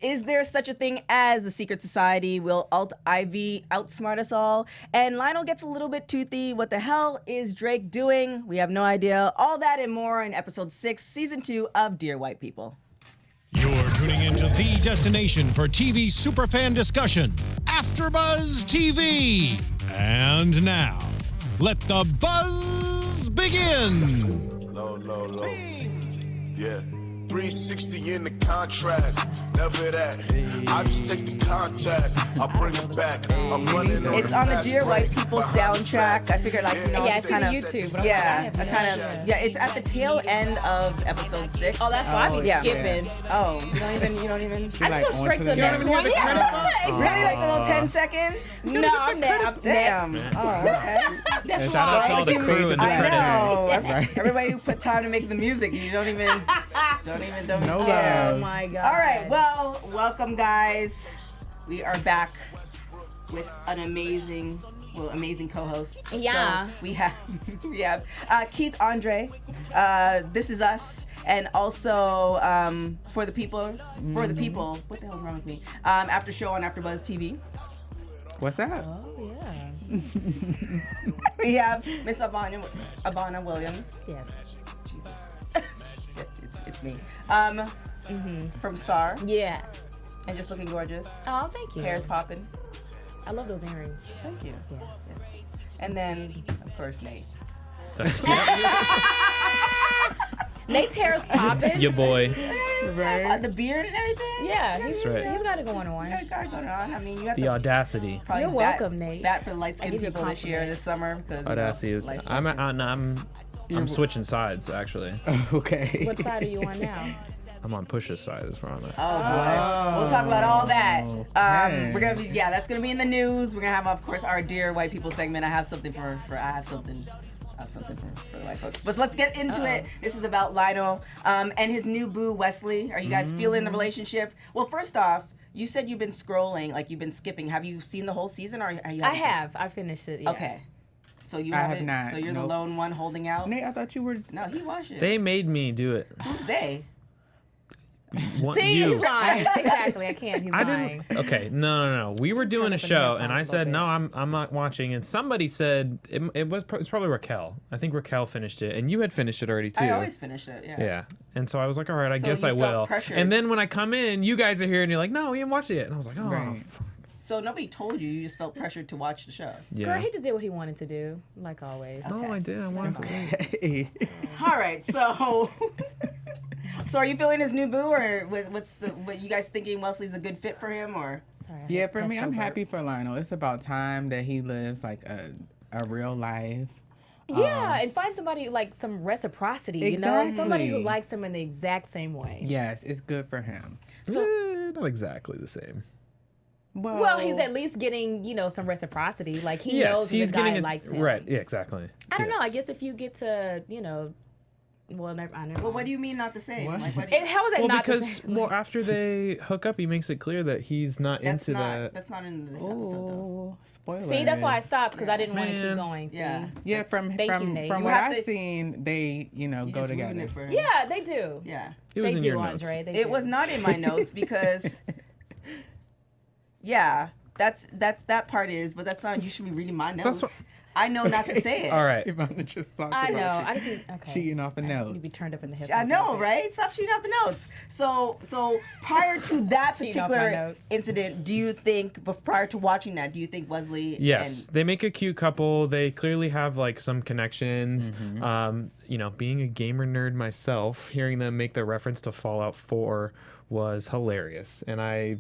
Is there such a thing as the secret society? Will Alt-Ivy outsmart us all? And Lionel gets a little bit toothy. What the hell is Drake doing? We have no idea. All that and more in episode 6, season 2 of Dear White People. You're tuning into the destination for TV superfan discussion, AfterBuzz TV. And now, let the buzz begin. Low. Yeah. 360 in the contract, never that. I just take the contact, I bring it back. I'm running on It's on the Dear White People soundtrack. I figured, like, it's kind of YouTube. But it's at the tail end of episode 6. Oh, that's why I be skipping. Oh, you don't even. I just go straight to the next one. Really, like the little 10 seconds? No, I'm next. Damn. Oh, okay. That's shout out to all the crew and the I credits. know. Everybody who put time to make the music, you don't even No care. Oh my God. All right, well, welcome guys. We are back with an amazing co-host. Yeah. So we have Keith Andre. This is us, and also for the people. What the hell's wrong with me? After show on AfterBuzz TV. What's that? Oh yeah. We have Miss Ivanna Williams. Yes. Jesus. It's me. From Star. Yeah. And just looking gorgeous. Oh, thank you. Hair's popping. I love those earrings. Thank you. Yes. And then, of course, Nate. Nate's hair is popping. Your boy. The beard and everything. Yeah, he's right. He's got it going on. You got it going on. I mean, you have The to audacity. probably You're welcome, Nate. That for the light skinned give you a people this year, compliment. this summer, because Audacity is. I'm switching sides actually. Okay. What side are you on now? I'm on Push's side. Is where I'm at. Oh boy, we'll talk about all that. Okay. We're gonna be that's gonna be in the news. We're gonna have, of course, our Dear White People segment. I have something for the white folks. But let's get into it. This is about Lionel and his new boo, Wesley. Are you guys feeling the relationship? Well, first off, you said you've been scrolling, like you've been skipping. Have you seen the whole season, or are you? I have. I finished it. Yeah. Okay. So you I have haven't. not, So you're the nope. lone one holding out. Nate, I thought you were. No, he watched it. They made me do it. Who's they? See, you. he's lying. Exactly. I can't. He's I lying. didn't. Okay, no. We were doing a up in show, the and I headphones a said little no, I'm not watching. And somebody said it was probably Raquel. I think Raquel finished it, and you had finished it already too. I always finish it. Yeah. Yeah, and so I was like, all right, I So guess you I felt will. pressured. And then when I come in, you guys are here, and you're like, no, we haven't watched it yet. And I was like, oh, Right. So nobody told you. You just felt pressured to watch the show. yeah. Girl, he just did what he wanted to do, like always. No, I did. I wanted to. Hey. All right. So, so are you feeling his new boo, or what you guys thinking? Wesley's a good fit for him, or? Sorry. Yeah, for me, I'm happy for Lionel. It's about time that he lives like a real life. Yeah, and find somebody like some reciprocity, you know, somebody who Exactly. likes him in the exact same way. Yes, it's good for him. Not exactly the same. Well, he's at least getting, some reciprocity. Like he Yes, knows he's the guy getting it likes him. right. Yeah, exactly. I don't know. I Yes. guess if you get to, well, never. Well, what do you mean not the same? What? Like, what do you, How is it Well, not the because same? after they hook up, he makes it clear that he's not that's into not that. That's not in this episode though. Oh, spoiler. See, that's why I stopped because I didn't want to keep Man. going. See? Yeah. Yeah, from Thank you, Nate. from You what have I've to- seen, they You go just ruined together. it for him. Yeah, they do. Yeah. It was They in do, your notes. Andre. They It do. was not in my notes because. Yeah, that's that part is, but that's not. You should be reading my notes. That's what- I know not to say it. All right. Ivana just talked I about know. I just need, okay. cheating off a I note. need to be turned up in the head. I know, right? Stop cheating off the notes. So prior to that Cheating off my particular notes. incident, do you think, prior to watching that, do you think Wesley? Yes, they make a cute couple. They clearly have like some connections. Mm-hmm. Being a gamer nerd myself, hearing them make the reference to Fallout 4 was hilarious, and I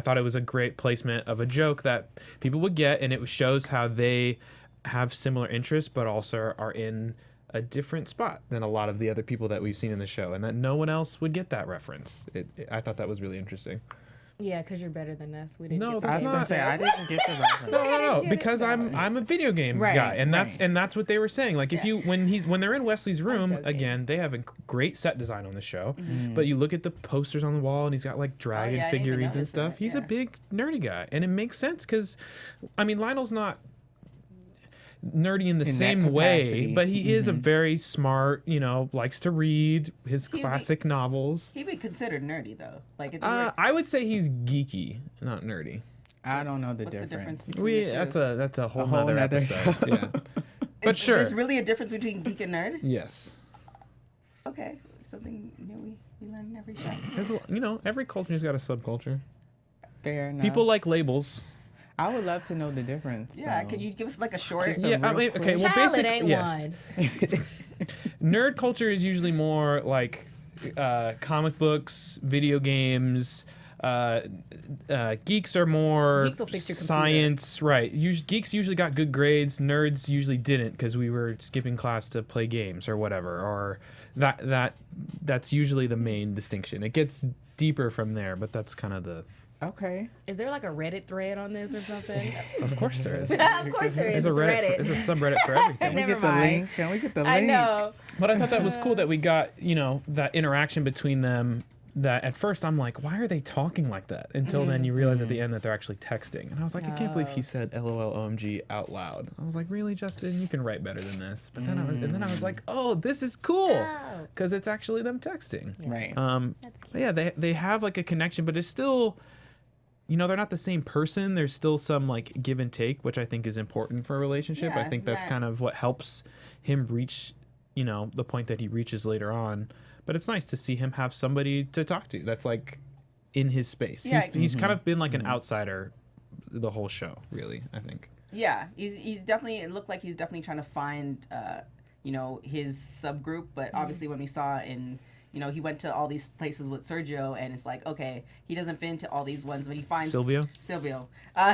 thought it was a great placement of a joke that people would get, and it shows how they have similar interests, but also are in a different spot than a lot of the other people that we've seen in the show, and that no one else would get that reference. I thought that was really interesting. Yeah, because you're better than us. We didn't No, get I that's was that. gonna not- say I didn't get the reference. No, because I'm a video game Right, guy, and right. that's what they were saying. Like if you when they're in Wesley's room joking. again, they have a great set design on the show, but you look at the posters on the wall, and he's got like dragon yeah, I didn't even figurines and notice stuff. that, He's a yeah. big nerdy guy, and it makes sense because, I mean, Lionel's not. nerdy in the In that same way, capacity. but he is a very smart, likes to read his classic novels. He'd be considered nerdy though. Like, if you were, I would say he's geeky, not nerdy. I don't know the what's difference. the difference? That's a whole whole nother nother episode. Yeah. But sure. There's really a difference between geek and nerd. Yes. Okay, something new we learn every show. There's, every culture's got a subculture. Fair enough. People like labels. I would love to know the difference. Yeah, so. could you give us like a short? Just a Yeah, I real mean, okay. quick- Well, Child, it basic. ain't Yes. one. Nerd culture is usually more like comic books, video games. Geeks are more Geeks will fix your computer. science, right? Geeks usually got good grades. Nerds usually didn't because we were skipping class to play games or whatever. Or that's usually the main distinction. It gets deeper from there, but that's kind of the. Okay. Is there like a Reddit thread on this or something? Of course there is. Of course there is. There's a It's Reddit. Reddit. There's a subreddit for everything. Can we Never get the mind. link? Can we get the link? I know. But I thought that was cool that we got, that interaction between them that at first I'm like, why are they talking like that? Until then you realize at the end that they're actually texting. And I was like, I can't believe he said LOL OMG out loud. I was like, really, Justin? You can write better than this. But then I was like, oh, this is cool. Oh. Because it's actually them texting. Right. That's cute. But yeah, they have like a connection, but it's still, they're not the same person. There's still some like give and take, which I think is important for a relationship. Yeah, I think that's that- kind of what helps him reach, the point that he reaches later on. But it's nice to see him have somebody to talk to that's like in his space. Yeah. He's kind of been like an outsider the whole show, really, I think. Yeah, he's definitely. It looked like he's definitely trying to find, his subgroup. But obviously, when we saw in, he went to all these places with Sergio, and it's like, okay, he doesn't fit into all these ones, but he finds Silvio.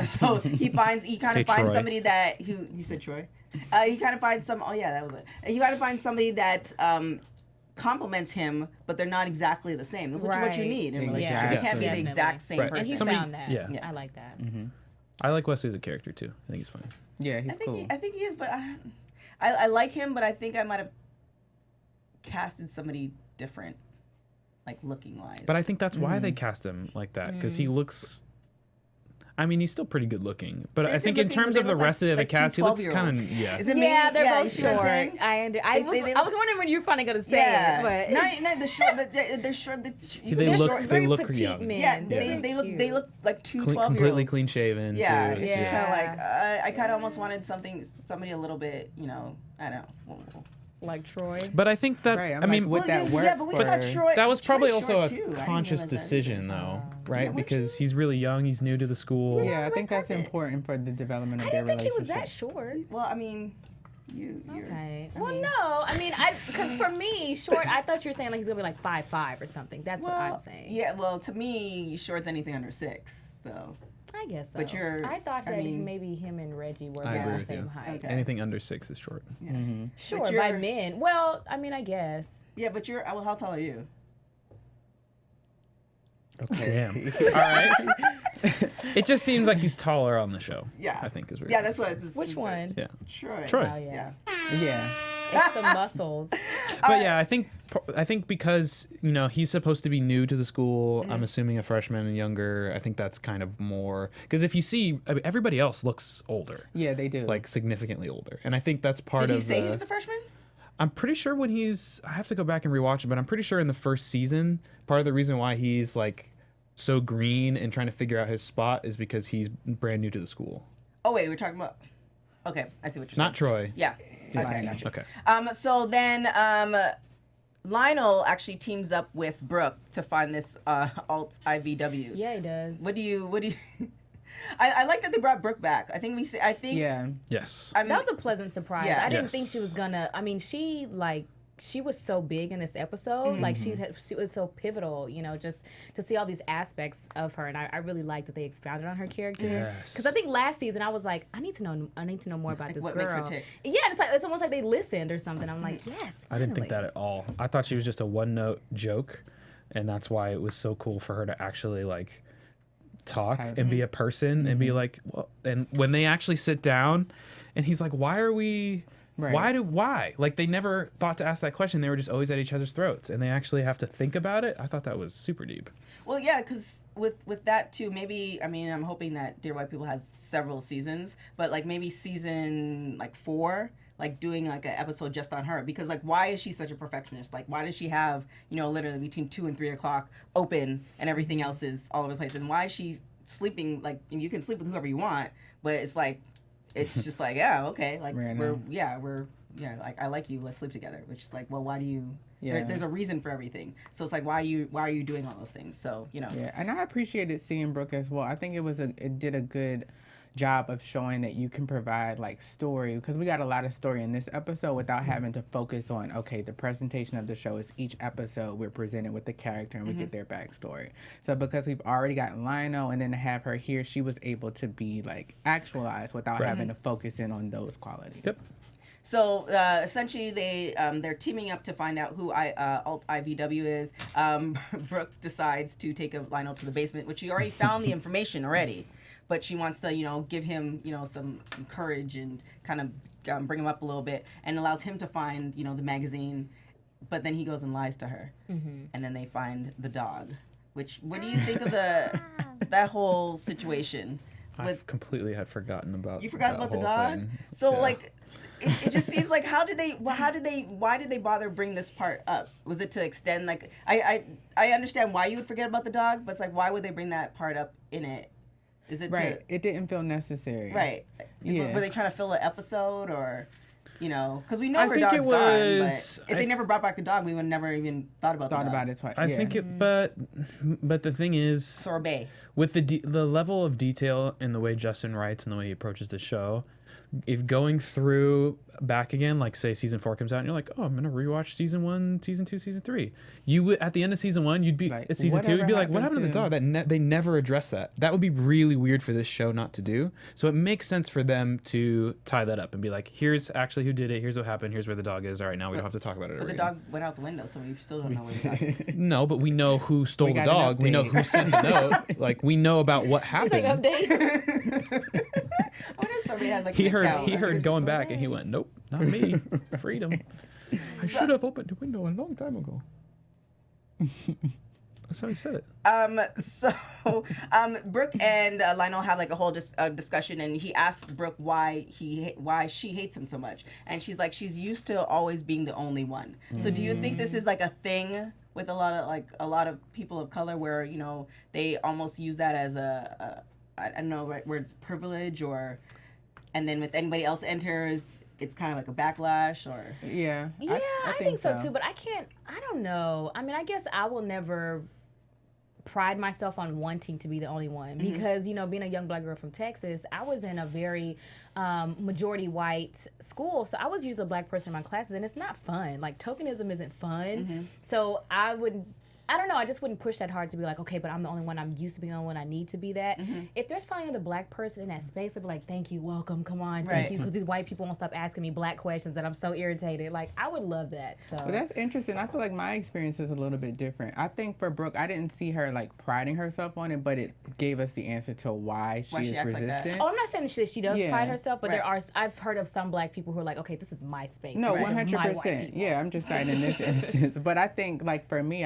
So he kind of Hey, finds Troy. somebody that you said Troy. He kind of finds some. Oh yeah, that was it. He kind of finds somebody that complements him, but they're not exactly the same. That's what you Right. need in a Yeah, relationship. You can't be the definitely. exact same Right. person. And he Somebody- found that. yeah. I like that. I like Wesley as a character too. I think he's funny. Yeah, he's I think cool. I think he is, but I like him, but I think I might have casted somebody different, like looking wise. But I think that's why they cast him like that, because he looks. I mean, he's still pretty good looking, but They're I think good in looking, terms but of they the look rest of the like two cast, he looks 12-year-olds. kind of Is it me? Yeah, they're you both see what I'm short. saying? I They was wondering when you were finally gonna say Yeah, it, but not the short, but they're short. They look- short. they very look petite young. men. Yeah, They're they look like two 12-year-olds. completely clean shaven. Yeah, too. it's Yeah. just kind of like I kind of almost wanted somebody a little bit, I don't know. like Troy. But I think that Right, I'm I mean, like, would that work? Yeah, but we saw for- Troy. that was probably Troy's also short, a too. I didn't conscious realize that. decision, though, right? Yeah, would Because you? he's really young. He's new to the school. Yeah, I red think that's carpet. important for the development of I their didn't think relationship. he was that short. Well, I mean, you're Okay. I Well, mean- no. I mean, because for me, short. I thought you were saying like he's gonna be like 5'5" or something. That's what I'm saying. Yeah, well, to me, short's anything under 6. So I guess so. But I thought I that mean- maybe him and Reggie were I agree about the with same you. height. Okay. Anything under 6 is short. Sure, But by you're- men. Well, I mean, I guess. yeah, but well, how tall are you? Damn. All right. It just seems like he's taller on the show. Yeah, I think is where. Yeah, that's what. Which one? Yeah. Troy. Troy. Oh yeah. Yeah. It's the muscles. But yeah, I think because he's supposed to be new to the school. I'm assuming a freshman and younger. I think that's kind of more because if you see everybody else looks older, Yeah, they do. like significantly older, and I think that's part Did he of. say he was a freshman? I'm pretty sure when I have to go back and rewatch it, but I'm pretty sure in the first season, part of the reason why he's like so green and trying to figure out his spot is because he's brand new to the school. Oh wait, we're talking about. Okay, I see what you're saying. Not Troy. Yeah. Okay, I Lionel. got you. Okay. So then Lionel actually teams up with Brooke to find this alt IVW. Yeah, he does. What do you? I like that they brought Brooke back. I think Yeah. Yes. I mean, That was a pleasant surprise. Yeah. I didn't Yes. think she was gonna. I mean, she was so big in this episode. Like she was so pivotal. Just to see all these aspects of her, and I really liked that they expounded on her character. Yes. Because I think last season I was like, I need to know more about this what girl. makes her tick. Yeah, it's almost like they listened or something. I'm like, yes. I didn't think finally. that at all. I thought she was just a one-note joke, and that's why it was so cool for her to actually like talk and be a person and be like, well, and when they actually sit down, and he's like, why are we Right. Why? Like, they never thought to ask that question. They were just always at each other's throats, and they actually have to think about it. I thought that was super deep. Well, yeah, because with that too, maybe, I mean, I'm hoping that Dear White People has several seasons, but like maybe season like 4, like doing like an episode just on her, because like, why is she such a perfectionist? Like, why does she have, you know, literally between 2 and 3 o'clock open and everything else is all over the place? And why is she sleeping, like, you can sleep with whoever you want, but it's like, it's just like, yeah, okay, like Random. we're like, I like you, let's sleep together, which is like, well, why do you, Yeah. there's a reason for everything. So it's like, why are you doing all those things? So, you know. Yeah, and I appreciated seeing Brooke as well. I think it did a good job of showing that you can provide like story, because we got a lot of story in this episode without having to focus on, okay, the presentation of the show is each episode we're presented with the character and we get their backstory. So because we've already got Lionel, and then to have her here, she was able to be like actualized without having to focus in on those qualities. Yep. So essentially, they're teaming up to find out who Alt IVW is. Brooke decides to take Lionel to the basement, which she already found the information already, but she wants to, you know, give him, you know, some courage and kind of bring him up a little bit, and allows him to find, you know, the magazine. But then he goes and lies to her, and then they find the dog. Which, what do you think of that whole situation? I completely had forgotten about. You forgot about the whole dog? thing. So Yeah. like, it just seems like, why did they bother bring this part up? Was it to extend, like, I understand why you would forget about the dog, but it's like, why would they bring that part up in it? Is it Right. It didn't feel necessary. right? Yeah. Were they trying to fill an episode, or, you know, because we know I her think dog's it gone, was- but if they never brought back the dog, we would never even thought about It twice. I think it, but the thing is, Sorbet. with the level of detail and the way Justin writes and the way he approaches the show, if going through back again, like say season 4 comes out and you're like, oh, I'm gonna rewatch season 1, season 2, season 3, you would, at the end of season 1, you'd be Like, at season 2, you'd be like, what happened to the dog? They never address that. That would be really weird for this show not to do. So it makes sense for them to tie that up and be like, here's actually who did it, here's what happened, here's where the dog is. All right, now we don't have to talk about it. But the again. dog went out the window, so we still don't know where the dog is. No, but we know who stole the got an dog. We know update. who sent the note. Like, we know about what It's happened. like update. I wonder if somebody has like He an heard account. going back, and he went, nope, not me. Freedom. I should have opened the window a long time ago. That's how he said it. So, Brooke and Lionel have like a whole discussion, and he asks Brooke why she hates him so much, and she's like, she's used to always being the only one. So, do you think this is like a thing with a lot of people of color, where, you know, they almost use that as I don't know, right, where it's privilege, or, and then with anybody else enters, it's kind of like a backlash, or Yeah. Yeah, I think so too, but I don't know. I mean, I guess I will never pride myself on wanting to be the only one, because, you know, being a young black girl from Texas, I was in a very majority white school, so I was usually a black person in my classes, and it's not fun. Like, tokenism isn't fun. So I don't know, I just wouldn't push that hard to be like, okay, but I'm the only one, I'm used to being the only one, I need to be that. If there's finally another black person in that space, I'd be like, thank you, welcome, come on, thank you, because these white people won't stop asking me black questions, and I'm so irritated. Like, I would love that. So Well, that's interesting. I feel like my experience is a little bit different. I think for Brooke, I didn't see her like priding herself on it, but it gave us the answer to why she is acts like that. resistant. Oh, I'm not saying that she does Yeah. pride herself, but Right. I've heard of some black people who are like, okay, this is my space. No, These are my white 100%. people. Yeah, I'm just saying in this instance. But I think, like, for me,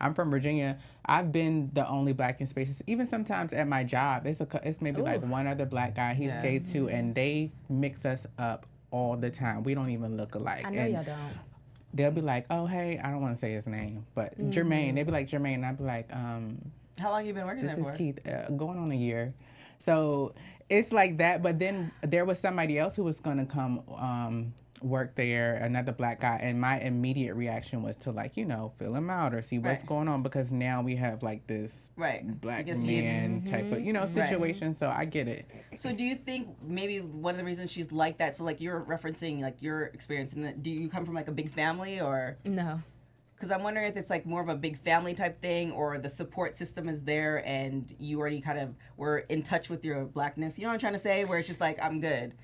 I'm from Virginia. I've been the only black in spaces. Even sometimes at my job, it's maybe like one other black guy. He's gay too, and they mix us up all the time. We don't even look alike. I know and y'all don't. they'll be like, oh, hey, I don't want to say his name, but Jermaine. They'll be like, Jermaine, and I'll be like, how long you been working this there is for? Keith, going on a year. So it's like that. But then there was somebody else who was going to come work there, another black guy, and my immediate reaction was to, like, you know, fill him out or see what's going on, because now we have like this black You can see it. man type of, you know, situation. So I get it. So do you think maybe one of the reasons she's like that, so like you're referencing like your experience, and do you come from like a big family, or? No. Because I'm wondering if it's like more of a big family type thing, or the support system is there and you already kind of were in touch with your blackness. You know what I'm trying to say? Where it's just like, I'm good.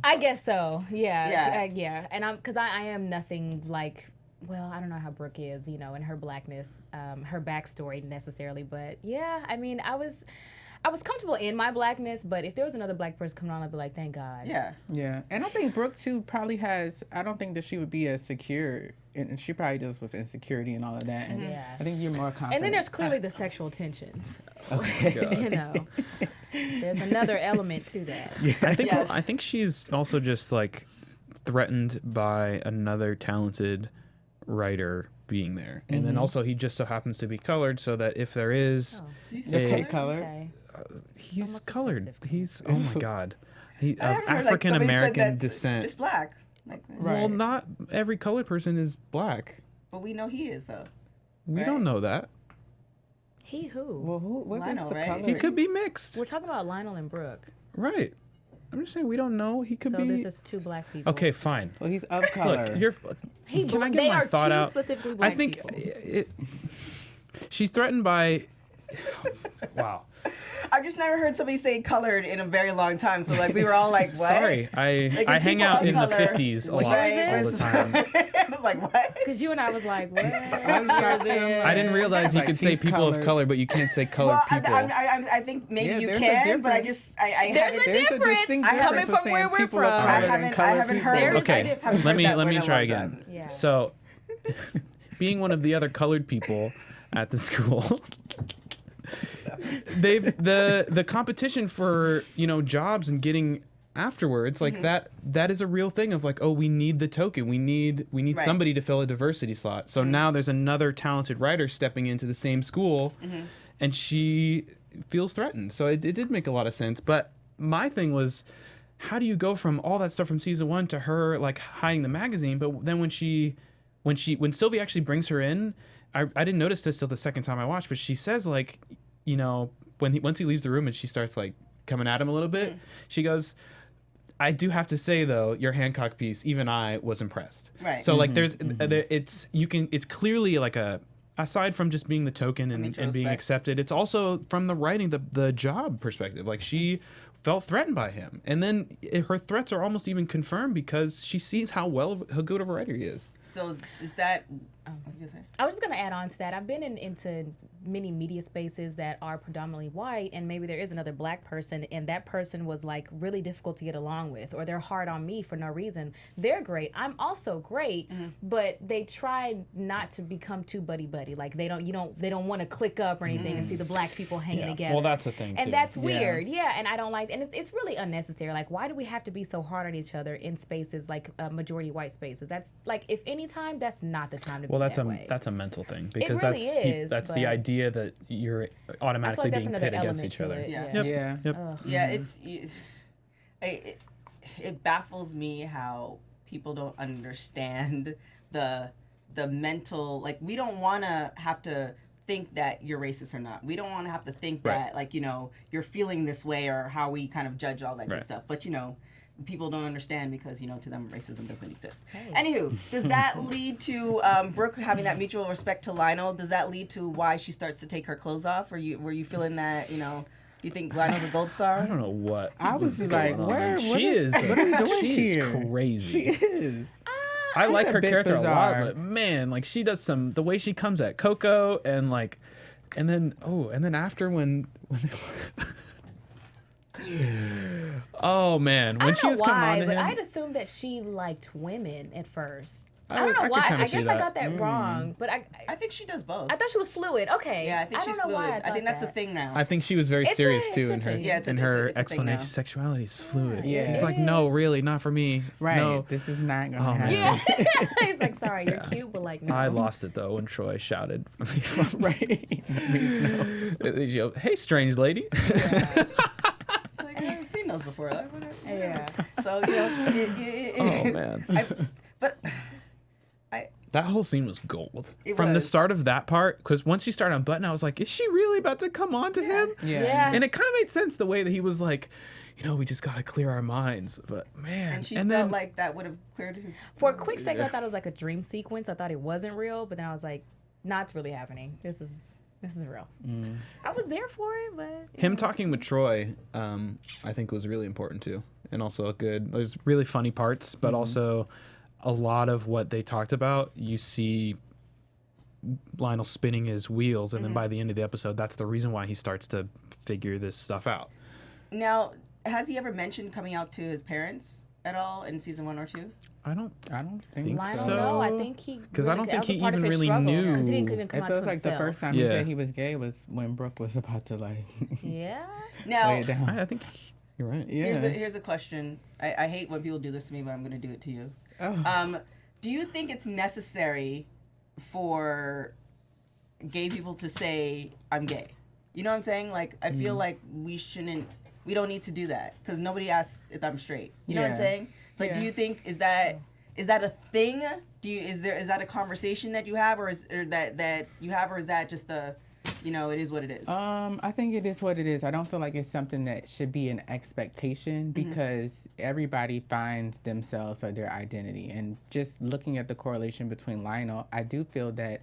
I guess so. Yeah. Yeah. Yeah. And because I am nothing like, well, I don't know how Brooke is, you know, in her blackness, her backstory necessarily. But yeah, I mean, I was comfortable in my blackness, but if there was another black person coming on, I'd be like, thank God. Yeah. Yeah, and I think Brooke too probably has. I don't think that she would be as secure, and she probably deals with insecurity and all of that. And Yeah. I think you're more confident. And then there's clearly the sexual tensions. Okay. You know, there's another element to that. I think she's also just like threatened by another talented writer being there, and then also he just so happens to be colored, so that if there is color. Okay. he's almost colored. offensive. He's oh my god, he I of haven't heard, like, African somebody said American that's descent. Just black. Like, Well, not every colored person is black. but we know he is though. We Right. don't know that. He who? Well, what is Lionel, the right? color? He could be mixed, We're talking about Lionel and Brooke. right? I'm just saying we don't know. He could So be. this is two black people. Okay, fine. Well, he's of color. Look, you're. Can I get they my are thought two out? specifically black I think people. she's threatened by. Wow. I've just never heard somebody say colored in a very long time. So like we were all like, what? Sorry, Like, I it's hang people out of in the color. 50s a lot Right? all the time. I was like, what? Because you and I was like, what? I didn't realize you Like could say he's people of colored. color, but you can't say colored Well, people. I think maybe Yeah, you there's a can, but I difference. just I There's haven't. a There's a difference distinct coming difference from between where we're people of from. color I and haven't colored heard. people. There's- Okay, haven't let heard me that let word me in a try long again. time. Yeah. So, being one of the other colored people at the school, the competition for jobs and getting afterwards like that is a real thing of like, oh, we need the token, we need Right. somebody to fill a diversity slot. So now there's another talented writer stepping into the same school, and she feels threatened. So it did make a lot of sense. But my thing was, how do you go from all that stuff from season 1 to her like hiding the magazine? But then when Sylvie actually brings her in, I didn't notice this till the second time I watched, but she says like, once he leaves the room and she starts like coming at him a little bit, she goes, I do have to say though, your Hancock piece, even I was impressed. Right. So like it's clearly like aside from just being the token and mutual being respect. accepted, it's also from the writing, the job perspective. Like she felt threatened by him, and then her threats are almost even confirmed because she sees how good of a writer he is. So is that? What did you say? I was just going to add on to that. I've been into many media spaces that are predominantly white, and maybe there is another black person, and that person was like really difficult to get along with, or they're hard on me for no reason. They're great. I'm also great, but they try not to become too buddy-buddy. Like they don't want to click up or anything and see the black people hanging together. Well, that's a thing and too. that's weird. Yeah, and I don't like, and it's really unnecessary. Like, why do we have to be so hard on each other in spaces like majority white spaces? That's like, if any time, that's not the time to be Well, that way. that's a mental thing because really is, that's but the idea that you're I feel automatically like that's being another pit against element each to other. it. Yeah. Yeah. Yep. Ugh. Yeah, it baffles me how people don't understand the mental, like, we don't want to have to think that you're racist or not. We don't want to have to think Right. that, like, you're feeling this way, or how we kind of judge all that good Right. stuff. But people don't understand because to them racism doesn't exist. Hey. Anywho, does that lead to Brooke having that mutual respect to Lionel? Does that lead to why she starts to take her clothes off? Or were you feeling that you think Lionel's a gold star? I don't know what I was going like, on. where? She is. What are we doing she here? is crazy. She is. I like a her bit character bizarre. a lot, but man, like she does the way she comes at Coco and like, and then after when oh man, when I she don't was know coming on why, to but him, I'd assume that she liked women at first. I I don't know could why. kinda I see guess I that. got that wrong, but I think she does both. I thought she was fluid. Okay. Yeah, I think she's don't know fluid. why I think that's that. a thing now. I think she was very It's serious a too in her thing. Yeah, it's a- in it's a- her it's a thing explanation. now. Sexuality is fluid. Yeah. He's It like, no, is. really, not for me. Right. No. This is not gonna Oh, happen. man. Yeah. He's like, sorry, you're cute, but like, no. I lost it though when Troy shouted from Right. hey, strange lady. It's like, I've seen those before. Like, whatever. Yeah. So Oh man. But That whole scene was gold. It From the was. start of that part, because once she started on Button, I was like, is she really about to come on to him? Yeah. And it kind of made sense the way that he was like, we just got to clear our minds. But man, and she and felt then like that would have cleared his. For a quick second, I thought it was like a dream sequence. I thought it wasn't real, but then I was like, nah, it's really happening. This is real. I was there for it, but him talking with Troy, I think was really important too. And also there's really funny parts, but also a lot of what they talked about, you see Lionel spinning his wheels, and then by the end of the episode, that's the reason why he starts to figure this stuff out. Now, has he ever mentioned coming out to his parents at all in season 1 or 2? I don't think Lionel, so. no, I think he. Because I don't think he even really knew. Because he didn't even come It out feels to like himself. the first time he said he was gay was when Brooke was about to like Yeah. Now, lay it down. I think you're right. Yeah. here's a question. I hate when people do this to me, but I'm going to do it to you. Oh. Do you think it's necessary for gay people to say, I'm gay? You know what I'm saying? Like, I feel like we don't need to do that because nobody asks if I'm straight. You know what I'm saying? It's like, do you think, is that a thing? Is that a conversation that you have, or that you have, or is that just a, it is what it is? I think it is what it is. I don't feel like it's something that should be an expectation because everybody finds themselves or their identity. And just looking at the correlation between Lionel, I do feel that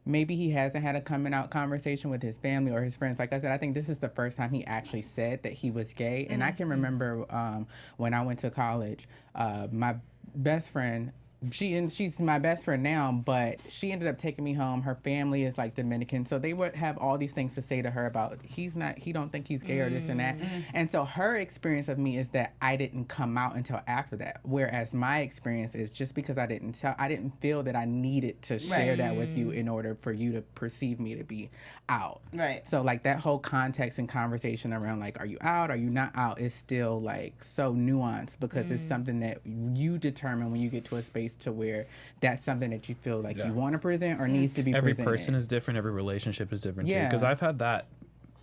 maybe he hasn't had a coming out conversation with his family or his friends. Like I said, I think this is the first time he actually said that he was gay. And I can remember when I went to college, my best friend, she's my best friend now, but she ended up taking me home. Her family is like Dominican, so they would have all these things to say to her about he don't think he's gay or this and that. And so her experience of me is that I didn't come out until after that. Whereas my experience is just because I didn't feel that I needed to share that with you in order for you to perceive me to be out. Right. So like that whole context and conversation around like, are you out? Are you not out? Is still like so nuanced because it's something that you determine when you get to a space to where that's something that you feel like you want to present or needs to be Every presented. person is different. Every relationship is different too. Yeah. Because I've had that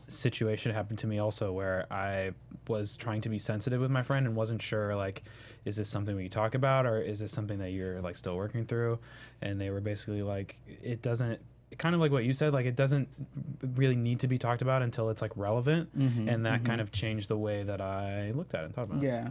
situation happen to me also where I was trying to be sensitive with my friend and wasn't sure, like, is this something we talk about or is this something that you're like still working through? And they were basically like, it doesn't, kind of like what you said, like it doesn't really need to be talked about until it's like relevant. And that kind of changed the way that I looked at it and thought about it. Yeah.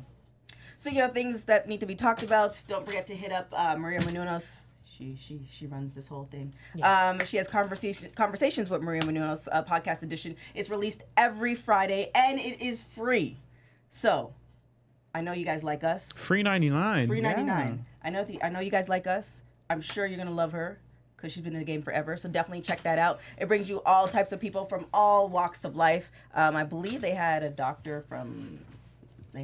Speaking of things that need to be talked about, don't forget to hit up Maria Menounos. She runs this whole thing. Yeah. She has conversations with Maria Menounos. Podcast edition is released every Friday, and it is free. So, I know you guys like us. Free 99. Free 99. I know you guys like us. I'm sure you're gonna love her because she's been in the game forever. So definitely check that out. It brings you all types of people from all walks of life. I believe they had a doctor. I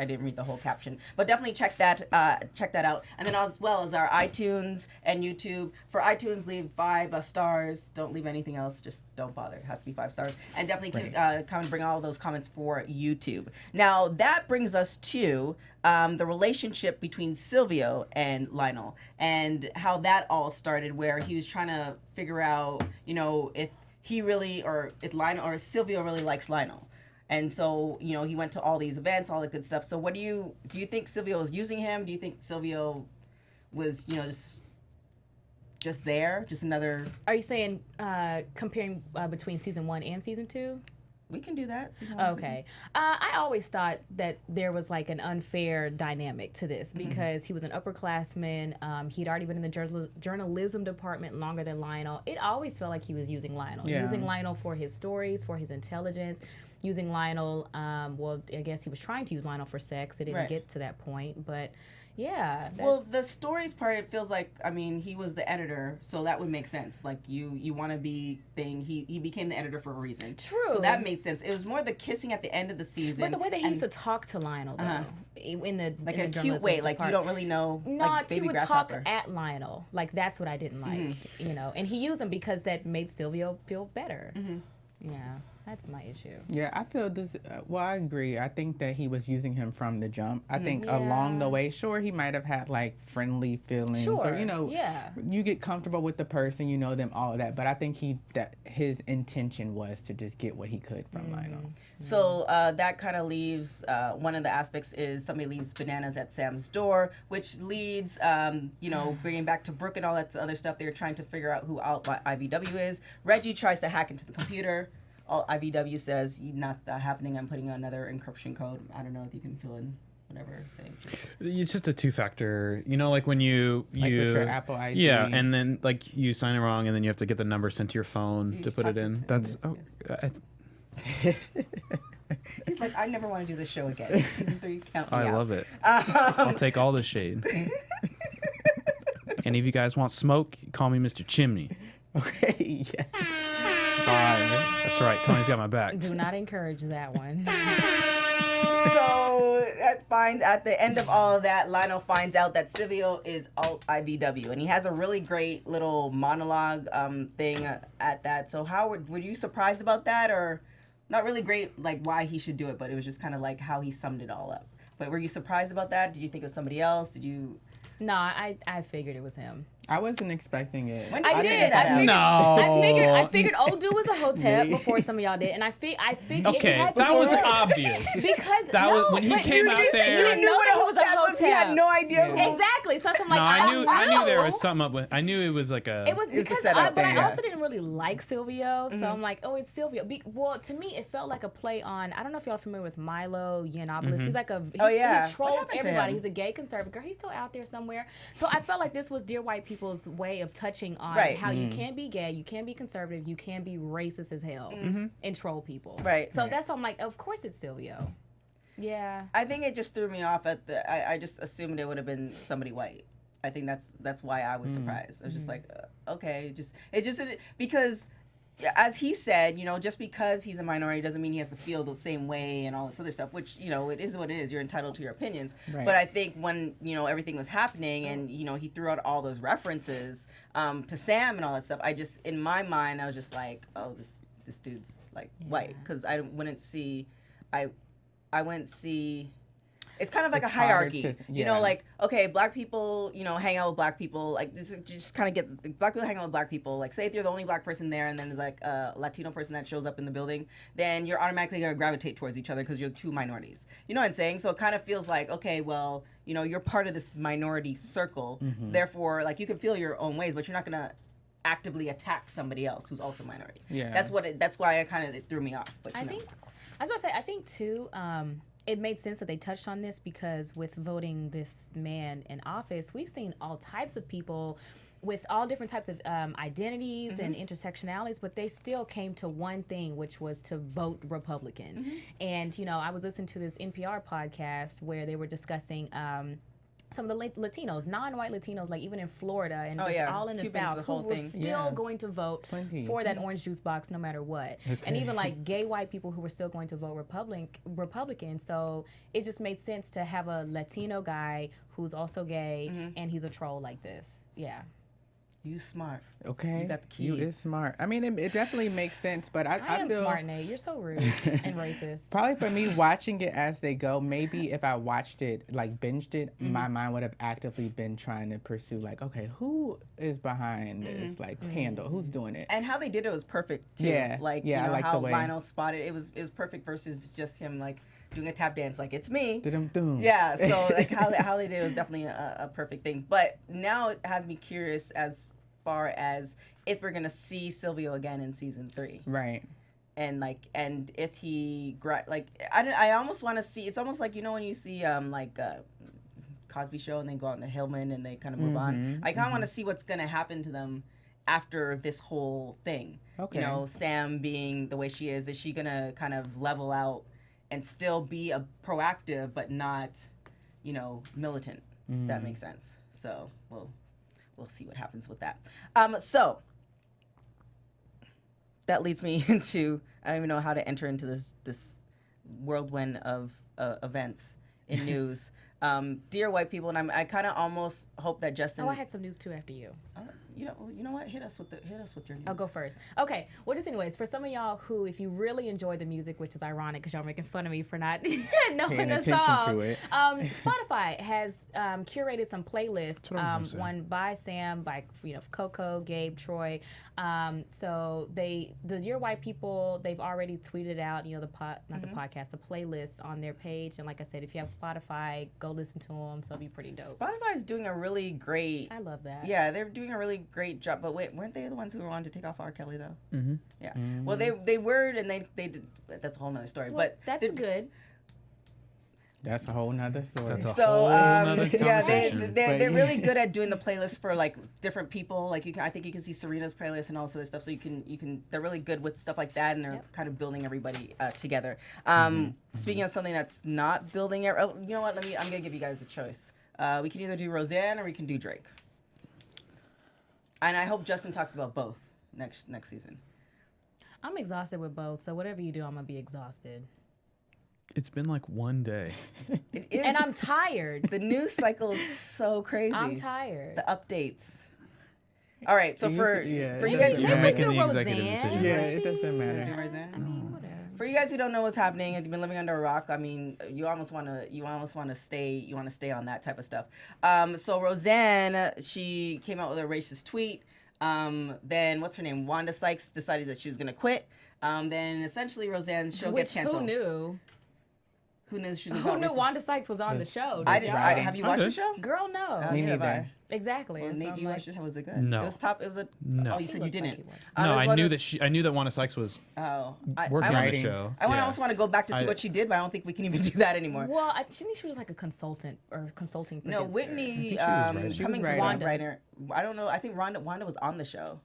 didn't read the whole caption, but definitely check that out. And then as well as our iTunes and YouTube. For iTunes, leave 5 stars. Don't leave anything else. Just don't bother. It has to be 5 stars. And definitely come and bring all those comments for YouTube. Now that brings us to the relationship between Silvio and Lionel and how that all started, where he was trying to figure out, if he really if Lionel or Silvio really likes Lionel. And so, he went to all these events, all the good stuff. So do you think Silvio was using him? Do you think Silvio was, just there? Just another... Are you saying comparing between season 1 and season 2? We can do that. Okay. I always thought that there was like an unfair dynamic to this because he was an upperclassman. He'd already been in the journalism department longer than Lionel. It always felt like he was using Lionel. Yeah. Using Lionel for his stories, for his intelligence. Using Lionel, I guess he was trying to use Lionel for sex. It didn't get to that point, but... Yeah. Well, the stories part, it feels like, he was the editor, so that would make sense. Like, you want to be thing. He became the editor for a reason. True. So that made sense. It was more the kissing at the end of the season. But the way that he used to talk to Lionel, though, in the cute way, like you don't really know. Not like he would talk at Lionel. Like, that's what I didn't like, And he used him because that made Silvio feel better. Yeah. That's my issue. Yeah, I feel this. I agree. I think that he was using him from the jump. I think along the way, sure, he might have had like friendly feelings, or you get comfortable with the person, you know them, all of that. But I think that his intention was to just get what he could from Lionel. So that kind of leaves one of the aspects is somebody leaves bananas at Sam's door, which leads, bringing back to Brooke and all that other stuff. They're trying to figure out who IVW is. Reggie tries to hack into the computer. All IVW says, not happening. I'm putting another encryption code. I don't know if you can fill in whatever thing. It's just a 2-factor, like when you like with your Apple ID. Yeah, and then like you sign it wrong, and then you have to get the number sent to your phone to put it in. That's He's like, I never want to do this show again. Season 3, count me out. I love it. I'll take all the shade. Any of you guys want smoke? Call me Mr. Chimney. Okay, yeah. Bars. That's right. Tony's got my back. Do not encourage that one. So at the end of all of that, Lionel finds out that Silvio is alt IVW, and he has a really great little monologue thing at that. So how were you surprised about that, or not really great like why he should do it, but it was just kind of like how he summed it all up. But were you surprised about that? Did you think it was somebody else? Did you? No, I figured it was him. I wasn't expecting it. I did. I figured old dude was a hotep before some of y'all did, and I figured Okay, that was obvious. Because when he came out there. You knew what a hotep was. You had no idea. Yeah. Exactly. So I'm like, I knew there was something up with. I knew it was like a. It was because, but I also didn't really like Silvio, so I'm like, oh, it's Silvio. Well, to me, it felt like a play on. I don't know if y'all are familiar with Milo Yiannopoulos. He's like he trolls everybody. He's a gay conservative girl. He's still out there somewhere. So I felt like this was Dear White People's way of touching on how you can be gay, you can be conservative, you can be racist as hell and troll people. Right. So that's why I'm like, of course it's Silvio. Yeah. I think it just threw me off at the. I just assumed it would have been somebody white. I think that's why I was surprised. I was just like, okay, because. As he said, just because he's a minority doesn't mean he has to feel the same way and all this other stuff, which, it is what it is. You're entitled to your opinions. Right. But I think when, everything was happening and, he threw out all those references to Sam and all that stuff, in my mind, I was just like, oh, this dude's like white. Because I wouldn't see, it's kind of like a hierarchy, like, okay, black people, hang out with black people, like, this is just kind of get, black people hang out with black people, like, say if you're the only black person there and then there's like a Latino person that shows up in the building, then you're automatically going to gravitate towards each other because you're two minorities. You know what I'm saying? So it kind of feels like, okay, well, you're part of this minority circle, therefore, like, you can feel your own ways, but you're not going to actively attack somebody else who's also minority. Yeah. That's why it threw me off. But, I think too, it made sense that they touched on this because with voting this man in office, we've seen all types of people with all different types of identities and intersectionalities, but they still came to one thing, which was to vote Republican. And, I was listening to this NPR podcast where they were discussing some of the Latinos, non-white Latinos, like even in Florida and all in the Cubans, South, who were still going to vote for that orange juice box no matter what. Okay. And even like gay white people who were still going to vote Republican. So it just made sense to have a Latino guy who's also gay and he's a troll like this. Yeah. You smart. Okay. You got the keys. You is smart. I mean, it definitely makes sense, but I am feel smart, Nate. You're so rude and racist. Probably for me, watching it as they go, maybe if I watched it, like binged it, my mind would have actively been trying to pursue, like, okay, who is behind this, like, handle? Who's doing it? And how they did it was perfect, too. Yeah. Like, I like how the way Lionel spotted it was perfect versus just him, like, doing a tap dance like it's me. Dum-dum. Yeah, so like how they did it was definitely a perfect thing. But now it has me curious as far as if we're gonna see Silvio again in season 3, right? And if he I almost want to see. It's almost like when you see Cosby Show and they go out in the Hillman and they kind of move on. I kind of want to see what's gonna happen to them after this whole thing. Okay. Sam being the way she is she gonna kind of level out and still be a proactive but not militant? That makes sense. So we'll see what happens with that. So that leads me into, I don't even know how to enter into this whirlwind of events in news. Dear white people, and I kind of almost hope that Justin. Oh, I had some news too after you. You know what? Hit us with your news. I'll go first. Okay. Well, just anyways, for some of y'all who, if you really enjoy the music, which is ironic because y'all making fun of me for not knowing the song, Spotify has curated some playlists. One by Sam, by Coco, Gabe, Troy. So the Dear White People, they've already tweeted out the podcast, the playlist on their page. And like I said, if you have Spotify, go listen to them. So it'll be pretty dope. Spotify is doing a really great. I love that. Yeah, they're doing a really great job. But wait, weren't they the ones who wanted to take off R. Kelly though? Yeah. Well, they were, and they did. That's a whole nother story. Well, but that's good. That's a whole nother story. That's a whole nother conversation. They're really good at doing the playlist for like different people. Like I think you can see Serena's playlist and all this other stuff. So you can. They're really good with stuff like that, and they're kind of building everybody together. Speaking of something that's not building, you know what? I'm gonna give you guys a choice. We can either do Roseanne or we can do Drake. And I hope Justin talks about both next season. I'm exhausted with both, so whatever you do, I'm gonna be exhausted. It's been like one day. It is, And I'm tired. the news cycle is so crazy. I'm tired. The updates. All right, so for you guys, You're making the Roseanne. executive decision. Yeah, right? it doesn't matter. I mean, whatever. For you guys who don't know what's happening, if you've been living under a rock, I mean, you almost want to stay on that type of stuff. So Roseanne, she came out with a racist tweet. Then what's her name? Wanda Sykes decided that she was gonna quit. Then essentially Roseanne's show gets canceled. Who knew? Who knew she was Who on knew racist? Wanda Sykes was on the show? I Did didn't. y'all? Have you watched the did. show? Girl, no. Me neither have neither. Exactly. Well, So Nate, I'm you like, watched it? How was it good? No. It was top. It was a. No. Oh, you said you looked like didn't. he was. No, there's I one knew of- that I knew that Wanda Sykes was Oh, working on the Writing. show. I Yeah. also want to go back to see I- what she did, but I don't think we can even do that anymore. well, I think she was like a consultant or consulting producer. No, Whitney she was writing. She was Cummings was writing. Wanda. Writer. I don't know. I think Wanda was on the show.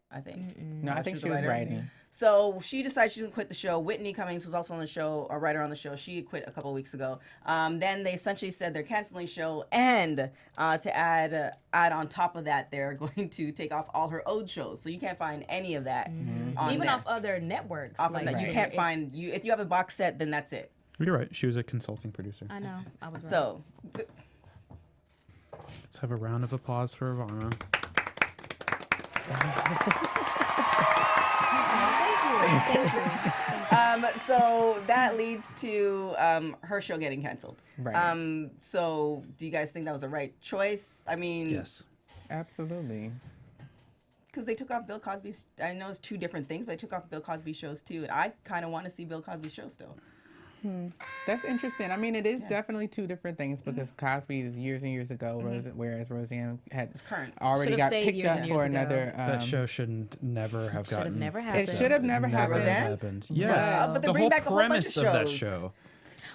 I think. No, I think she a was writer. writing. So she decided she's gonna quit the show. Whitney Cummings was also on the show, a writer on the show. She quit a couple of weeks ago. Then they essentially said they're canceling the show, and to add on top of that, they're going to take off all her old shows. So you can't find any of that on Even there. off other networks. Off of like, that. You can't find you if you have a box set, then that's it. You're right. She was a consulting producer. I know. I was right. So Let's have a round of applause for Ivanna. Thank you. so that leads to her show getting canceled. Right. So do you guys think that was the right choice? I mean, Yes. Absolutely. because they took off Bill Cosby's. I know it's two different things, but they took off Bill Cosby shows too, and I kind of want to see Bill Cosby show still. That's interesting. I mean, it is definitely two different things because Cosby is years and years ago, whereas Roseanne had current. already Should've got stayed picked years up and for years ago. another. That show shouldn't never have Should gotten. have never It happened. should have never Never happened. Yes. But they the bring whole back a whole bunch of premise of that shows. show.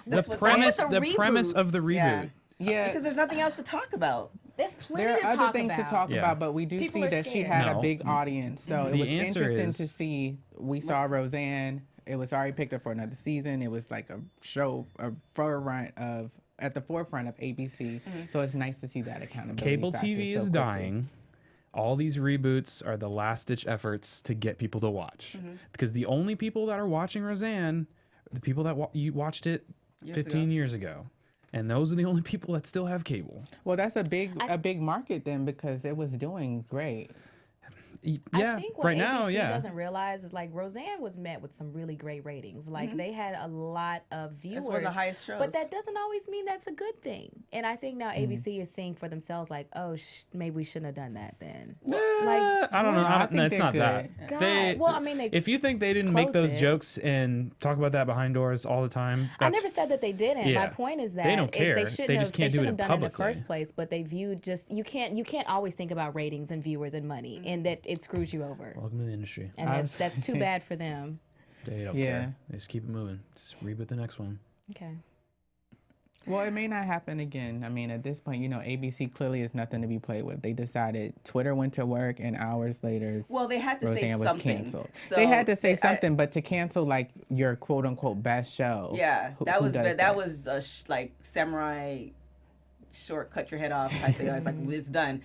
That's The what's- premise. that's The premise of the reboot. Yeah. Yeah. Because there's nothing else to talk about. There's plenty There to are talk other things about. to talk Yeah. about, but we do People see are that she scared. had No. a big audience. So it The was answer interesting is- to see. We saw Roseanne. It was already picked up for another season. It was like a show, at the forefront of ABC. So it's nice to see that accountability. Cable factor TV so is quickly. dying. All these reboots are the last ditch efforts to get people to watch. Because the only people that are watching Roseanne are the people that you watched it 15 years ago. And those are the only people that still have cable. Well, that's a big market then because it was doing great. Yeah, I think what right ABC now, yeah. doesn't realize is like Roseanne was met with some really great ratings. Like they had a lot of viewers. It's one of the highest shows. But that doesn't always mean that's a good thing. And I think now ABC is seeing for themselves like, oh, maybe we shouldn't have done that then. I don't know. I think No, it's they're not that. God. They, Well, I mean, they if you think they didn't make closed those it. jokes and talk about that behind doors all the time, I that's never said that they didn't. Yeah. My point is that They don't care. They They shouldn't just have, can't they do it shouldn't have in done it in the publicly. first place. But they viewed just you can't always think about ratings and viewers and money, and that it screws you over. welcome to the industry. And that's too bad for them. They don't Yeah. care. They just keep it moving. Just reboot the next one. Okay. Well, it may not happen again. I mean, at this point, ABC clearly is nothing to be played with. They decided Twitter went to work, and hours later, Well, they had to say Roseanne was something. canceled. So they had to say I- something, but to cancel like your quote unquote best show. Yeah, who that was does that was a like samurai short, cut your head off type thing. I was like, it's done.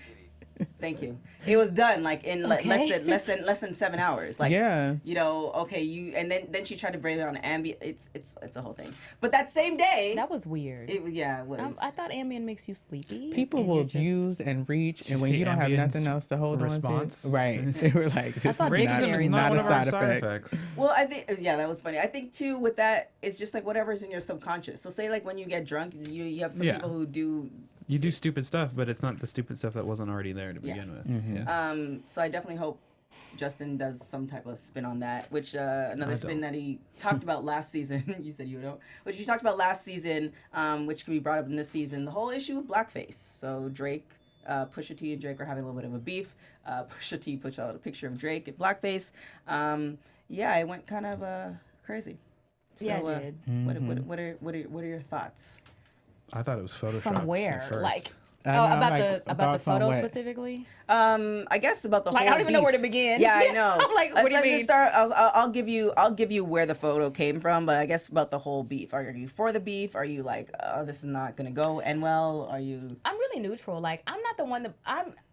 Thank you. It was done like in less than 7 hours. Like Yeah. okay, and then she tried to blame it on ambient. It's a whole thing. But that same day, That was weird. it was. I thought Ambien makes you sleepy. People and will you're just- use and reach, and when see you don't have Ambien's nothing else to hold response? on to, right? They were like, "This saw is Racism not, is not one a of our side side effect." effects. Well, I think that was funny. I think too with that, it's just like whatever's in your subconscious. So say like when you get drunk, you have some Yeah. people who do. You do stupid stuff, but it's not the stupid stuff that wasn't already there to begin with. Yeah. So I definitely hope Justin does some type of spin on that, which another I spin don't. that he talked about last season. You said you don't, which you talked about last season, which can be brought up in this season. The whole issue with blackface. So Drake, Pusha T, and Drake are having a little bit of a beef. Pusha T put out a picture of Drake in blackface. Yeah, it went kind of crazy. So, Yeah, it did. What are your thoughts? I thought it was Photoshop. From where? First. Like, I know, I'm about like, the thoughts on photo what? specifically. I guess about the Like, whole I don't even know beef. where to begin. Yeah, I know. I'm like, what do you let's mean? just start. I'll give you where the photo came from, but I guess about the whole beef. Are you for the beef? Are you like, oh, this is not gonna go end well? Are you? I'm really neutral. Like, I'm not the one that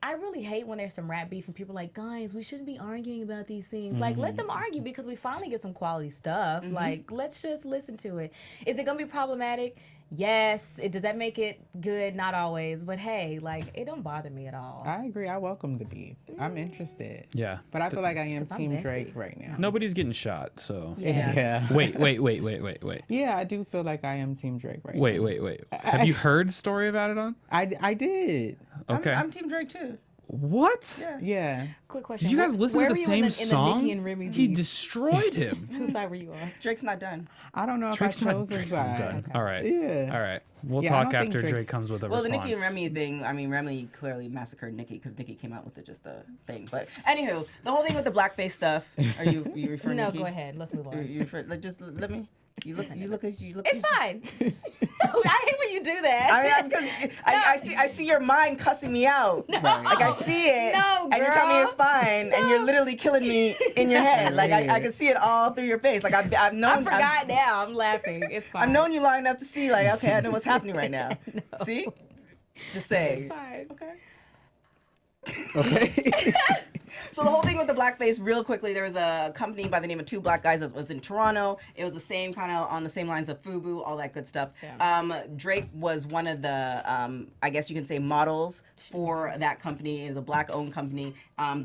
I really hate when there's some rap beef and people are like, guys, we shouldn't be arguing about these things. Like, let them argue because we finally get some quality stuff. Like, let's just listen to it. Is it gonna be problematic? Yes. Does that make it good? Not always. But hey, like, it don't bother me at all. I agree. I welcome the beef. I'm interested. Yeah. But I feel like I am I'm Team messy. Drake right now. Nobody's getting shot, so. Yeah. Yeah. Wait. Yeah, I do feel like I am Team Drake right now. Wait. Have you heard the story about it on? I did. Okay. I'm Team Drake too. What? Yeah. Quick question. Did you guys listen Where to the were you same in the song? Nicki and Remy He beef? destroyed him. Whose side were you on? Drake's not done. I don't know if Drake's I not, chose his Drake's not side. done. All right. Yeah. All right. We'll Yeah, I talk don't think after Drake Drake's- comes with a Well, the response. Nicki and Remy thing, I mean, Remy clearly massacred Nicki because Nicki came out with it, just a thing. But anywho, the whole thing with the blackface stuff. Are you referring to No, Nicki? go ahead. Let's move on. You refer, like, just let me. You look. It's fine. I hate when you do that. I mean, because I see your mind cussing me out. Right. Like I see it, No, and you're telling me girl. it's fine, and you're literally killing me in your head. Like I can see it all through your face. Like I've known. I forgot now. I'm laughing. It's fine. I've known you long enough to see. Like okay, I know what's happening right now. See, just say. It's fine. Okay. Okay. So the whole thing with the blackface, real quickly, there was a company by the name of Two Black Guys that was in Toronto. It was the same kind of on the same lines of FUBU, all that good stuff. Yeah. Drake was one of the, I guess you can say, models for that company. It is a black-owned company.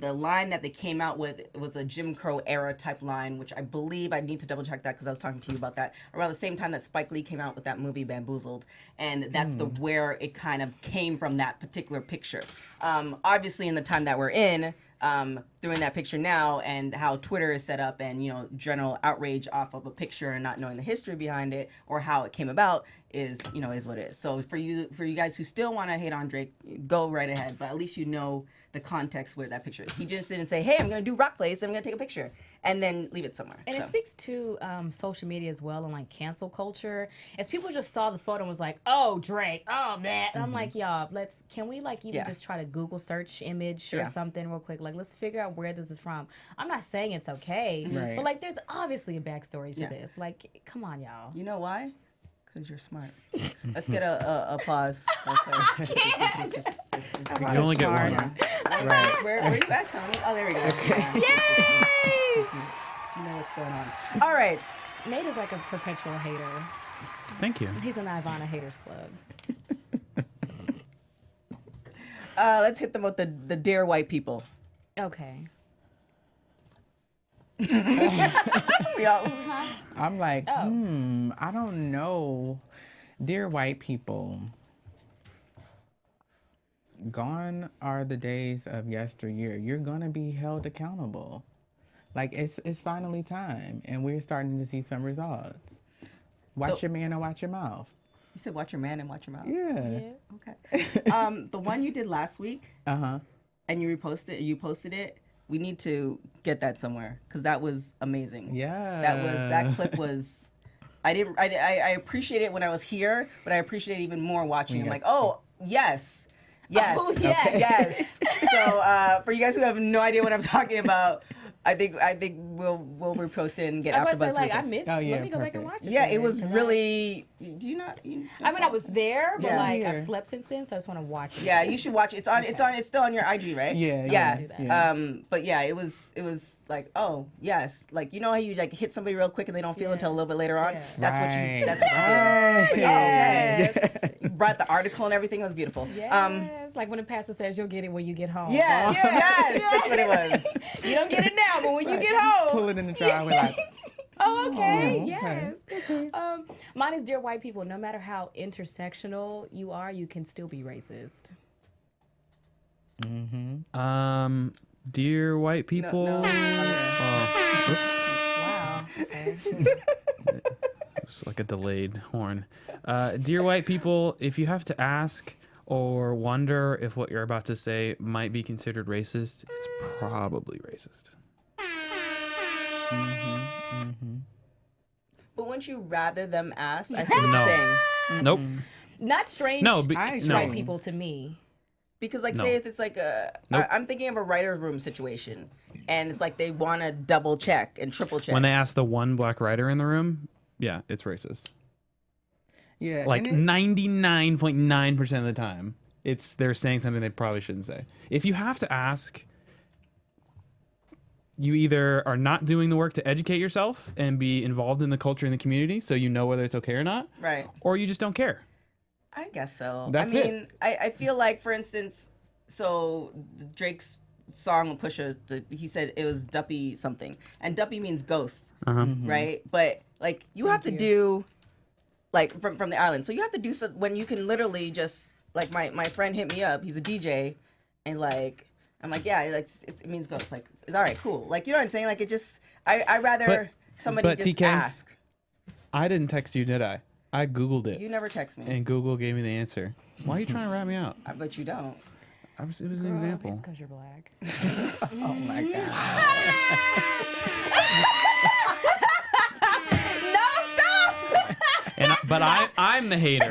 The line that they came out with was a Jim Crow era type line, which I believe, I need to double check that because I was talking to you about that around the same time that Spike Lee came out with that movie Bamboozled, and that's where it kind of came from, that particular picture. Obviously, in the time that we're in, doing that picture now and how Twitter is set up and, you know, general outrage off of a picture and not knowing the history behind it or how it came about is, you know, is what it is. So for you guys who still want to hate on Drake, go right ahead. But at least you know the context where that picture is. He just didn't say, hey, I'm going to do Rock Place, I'm going to take a picture, and then leave it somewhere. And it speaks to social media as well and like cancel culture. As people just saw the photo and was like, oh, Drake, oh, man. And I'm like, y'all, can we like even just try to Google search image or something real quick? Like, let's figure out where this is from. I'm not saying it's okay, Right. but like there's obviously a backstory to this. Like, come on, y'all. You know why? Because you're smart. Let's get a applause. Okay. You only get one. Right. Where you at, Tony? Oh, there we go. Yay! You know what's going on. All right. Nate is like a perpetual hater. Thank you. He's in the Ivanna Haters Club. Let's hit them with the Dear White People. Okay. We all, I'm like, Oh. I don't know. Dear white people, gone are the days of yesteryear. You're gonna be held accountable. Like it's finally time, and we're starting to see some results. Watch your man and watch your mouth. you said watch your man and watch your mouth. Yeah. Okay. The one you did last week Uh-huh. and you posted it. We need to get that somewhere because that was amazing. Yeah. That clip was. I appreciate it when I was here, but I appreciate it even more watching. I'm Yes. like, oh yes, yes, Oh, yes. yes. So for you guys who have no idea what I'm talking about, I think we'll repost it and get I was AfterBuzz. about to say, like, I repost. missed. Oh, yeah, Let me go back and perfect. watch it. Yeah, then, it was 'cause really. Do you not? I mean, I was there, but Yeah. like Here. I've slept since then, so I just want to watch it. Yeah, you should watch it. It's still on your IG, right? Yeah, Yeah. do that. But yeah, it was like, oh yes, like you know how you like hit somebody real quick and they don't feel it until a little bit later on. Yeah. That's what Right. you. That's what you did. Right. Oh, okay. You brought the article and everything. It was beautiful. Yes, like when the pastor says you'll get it when you get home. Yes, yes, that's what it was. You don't get it now, but when you get home. Pull it in the driveway like, Oh, okay. Oh, okay. Yes. Mine is Dear White People. No matter how intersectional you are, you can still be racist. Dear white people. No. Oh, Wow. Okay. it's like a delayed horn. Dear white people, if you have to ask or wonder if what you're about to say might be considered racist, it's probably racist. But wouldn't you rather them ask? I see what you're saying. Nope. Not strange. No, white people to me. Because like No. say if it's like I'm thinking of a writer's room situation, and it's like they want to double check and triple check. When they ask the one black writer in the room, yeah, it's racist. Yeah, Like 99.9% of the time, they're saying something they probably shouldn't say. If you have to ask, you either are not doing the work to educate yourself and be involved in the culture and the community, so you know whether it's okay or not, right? Or you just don't care. I guess so. That's I it. mean, I feel like, for instance, so Drake's song with Pusha, he said it was Duppy something, and Duppy means ghost, right? But like you have to do, like from the island, so you have to do something when you can literally just like my friend hit me up. He's a DJ, and like I'm like yeah, like it means ghost. Like it's all right, cool. Like you know what I'm saying? Like it just I rather somebody but just TK, ask. I didn't text you, did I? I Googled it. You never text me, and Google gave me the answer. Why are you trying to rat me out? I bet you don't. It was an example. It's because you're black. oh my god. No, stop! But I'm the hater.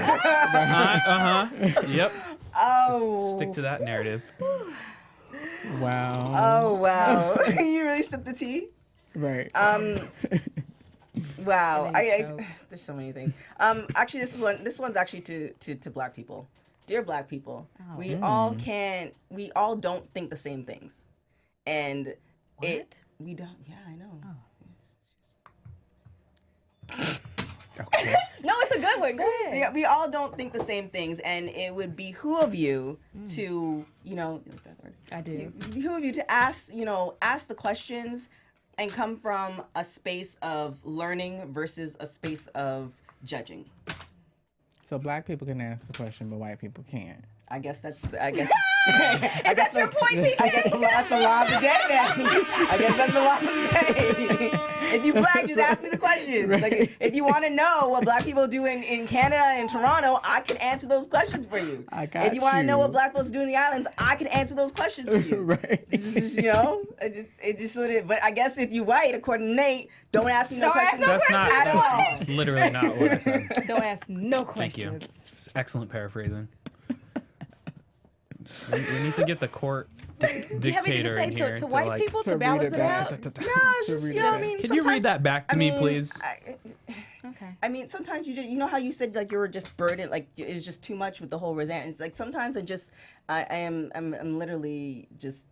Yep. Oh. Just stick to that narrative. Wow. Oh wow! You really sipped the tea. Right. Wow. There's so many things. Actually, this one's actually to black people. Dear black people, we all don't think the same things, and we don't. Yeah, I know. Okay. No, it's a good one. Go ahead. Yeah, we all don't think the same things, and it would behoove you to, you know, you like that word? I do. It behoove you to ask the questions, and come from a space of learning versus a space of judging. So black people can ask the question, but white people can't. I guess that's Is that your point, TK? I guess that's the law of the game then. I guess that's the law of the game. If you black, just ask me the questions. Right. Like, if you want to know what black people do in Canada and Toronto, I can answer those questions for you. I got If you want to know you. what black folks do in the islands, I can answer those questions for you. Right. It's just, it just sort of. But I guess if you white, according to Nate, don't ask me no questions at all. That's literally not what I said. Don't ask no Thank you. questions. It's excellent paraphrasing. We need to get the court dictator in here to white like, people to to balance read it it out. back. No, it's just, I mean, Can you read that back to me, please? Okay. I mean, sometimes you know how you said like you were just burdened, like it's just too much with the whole resentment. It's like sometimes I'm literally just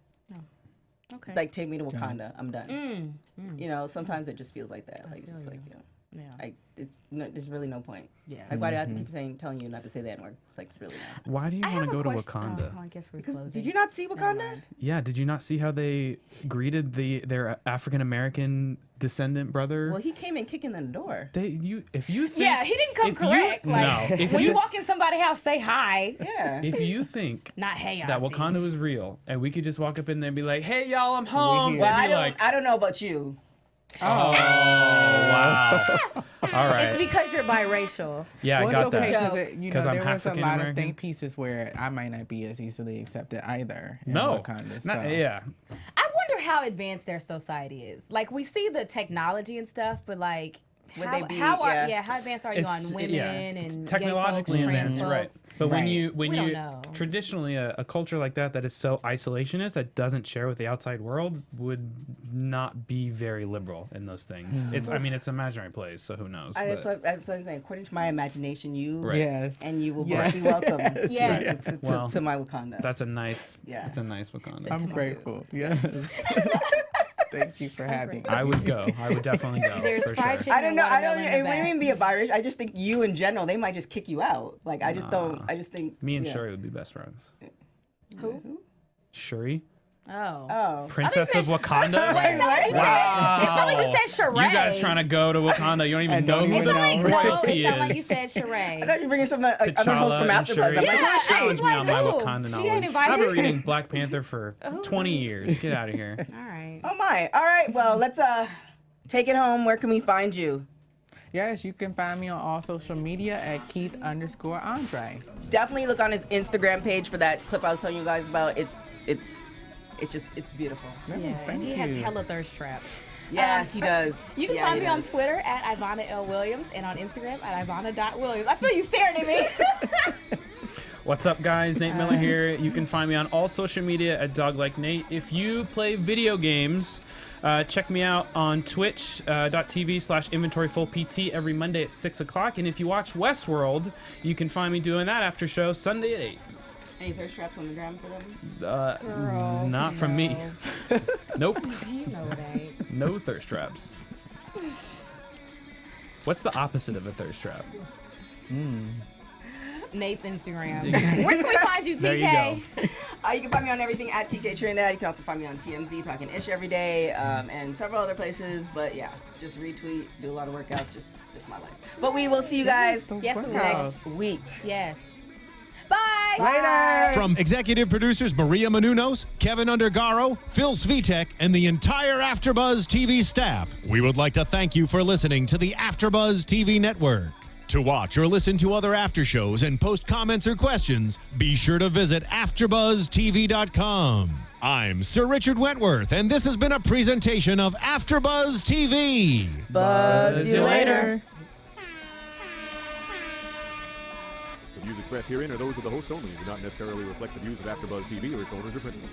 Okay. like take me to Wakanda. I'm done. You know, sometimes it just feels like that. Like just like there's really no point. Yeah. Like why do I have to keep telling you not to say the N-word? It's like really not. Why do you want to go to Wakanda? Oh, I guess we're Because closing. did you not see Wakanda? Yeah, did you not see how they greeted their African American descendant brother? Well, he came in kicking in the door. If you think, Yeah, he didn't come if correct. You, like, no, if when you, you walk in somebody's house, say hi. Yeah. if you think Not hey, that auntie. Wakanda was real, and we could just walk up in there and be like, "Hey, y'all, I'm home." Well, and be I don't know about you. Oh, wow. All right. It's because you're biracial. Yeah, I Well, got it's okay, that. 'cause you know, 'Cause I'm there was a African lot of American. think pieces where I might not be as easily accepted either. In No, Wakanda, not, so. yeah. I wonder how advanced their society is. Like we see the technology and stuff, but like Would how, they be- how are yeah. how advanced are you It's- on women yeah, and it's gay technologically folks, trans advanced, right? folks? But when Right. you We don't know. traditionally a culture like that is so isolationist that doesn't share with the outside world would not be very liberal in those things. It's it's imaginary place, so who knows? That's but- what I'm saying. According to my imagination, you Right. Yes. and you will Yes. both be welcome Yes. to my Wakanda. That's a nice. Yeah. It's a nice Wakanda. I'm grateful. Yes. Thank you for having me. I would go. I would definitely go. There's for fried sure. chicken. I don't know. I don't. and It watermelon in the wouldn't back. even be a Irish. I just think you in general, they might just kick you out. Like I just don't. I just think Me and yeah. Shuri would be best friends. Who? Shuri, Oh. Oh. Princess of Wakanda. Wait, what? It sounded like you said charade. You guys trying to go to Wakanda? You don't even I know don't who even the know. It royalty sounded like you is. said charade. I thought you were bringing some other host from T'Challa and AfterBuzz. Shuri. I'm like, Yeah. Challenge me like on my who? Wakanda She knowledge. ain't I've been invited. reading Black Panther for 20 years. Get out of here. All right. oh my. All right. Well, let's take it home. Where can we find you? Yes, you can find me on all social media at Keith_Andre. Definitely look on his Instagram page for that clip I was telling you guys about. It's beautiful. Yeah, Thank he you. has hella thirst traps. Yeah, he does. You can Yeah, find he me on does. Twitter at Ivanna L. Williams and on Instagram at Ivanna.Williams. I feel you staring at me. What's up, guys? Nate Miller here. You can find me on all social media at DogLikeNate. If you play video games, check me out on twitch.tv/inventoryfullpt every Monday at 6 o'clock. And if you watch Westworld, you can find me doing that after show Sunday at 8. Any thirst traps on the gram for them? Girl, Not from me. Nope. You know it ain't. No thirst traps. What's the opposite of a thirst trap? Nate's Instagram. Where can we find you, TK? There you go. You can find me on everything at TK Trinidad. You can also find me on TMZ Talking Ish every day, and several other places. But yeah, just retweet, do a lot of workouts, just my life. But we will see you guys Yes, we will. next week. Yes. Bye. Later. From executive producers Maria Menounos, Keven Undergaro, Phil Svitek, and the entire AfterBuzz TV staff, we would like to thank you for listening to the AfterBuzz TV network. To watch or listen to other after shows and post comments or questions, be sure to visit AfterBuzzTV.com. I'm Sir Richard Wentworth, and this has been a presentation of AfterBuzz TV. Buzz you later. The views expressed herein are those of the hosts only and do not necessarily reflect the views of AfterBuzz TV or its owners or principals.